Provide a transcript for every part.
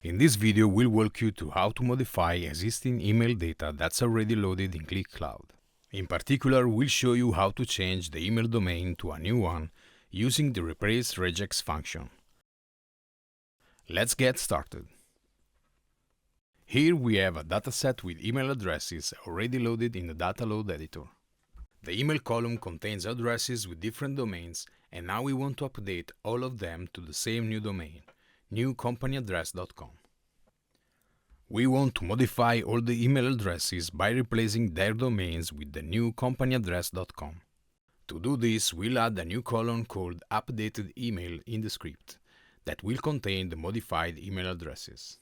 In this video, we'll walk you through how to modify existing email data that's already loaded in Qlik Cloud. In particular, we'll show you how to change the email domain to a new one using the ReplaceRegEx function. Let's get started. Here we have a dataset with email addresses already loaded in the data load editor. The email column contains addresses with different domains, and now we want to update all of them to the same new domain, newcompany_address.com. We want to modify all the email addresses by replacing their domains with the new company_address.com. To do this, we'll add a new column called updated email in the script that will contain the modified email addresses.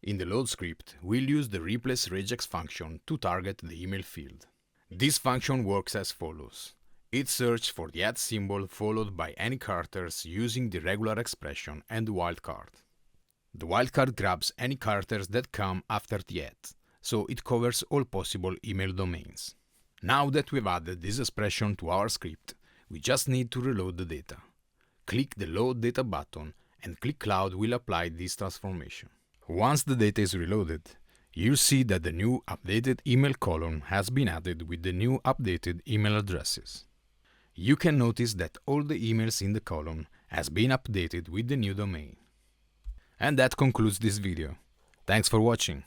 In the load script, we'll use the ReplaceRegEx function to target the email field. This function works as follows. It searches for the @ symbol followed by any characters using the regular expression and the wildcard. The wildcard grabs any characters that come after the @, so it covers all possible email domains. Now that we've added this expression to our script, we just need to reload the data. Click the Load Data button and Qlik Cloud will apply this transformation. Once the data is reloaded, you'll see that the new updated email column has been added with the new updated email addresses. You can notice that all the emails in the column has been updated with the new domain. And that concludes this video. Thanks for watching.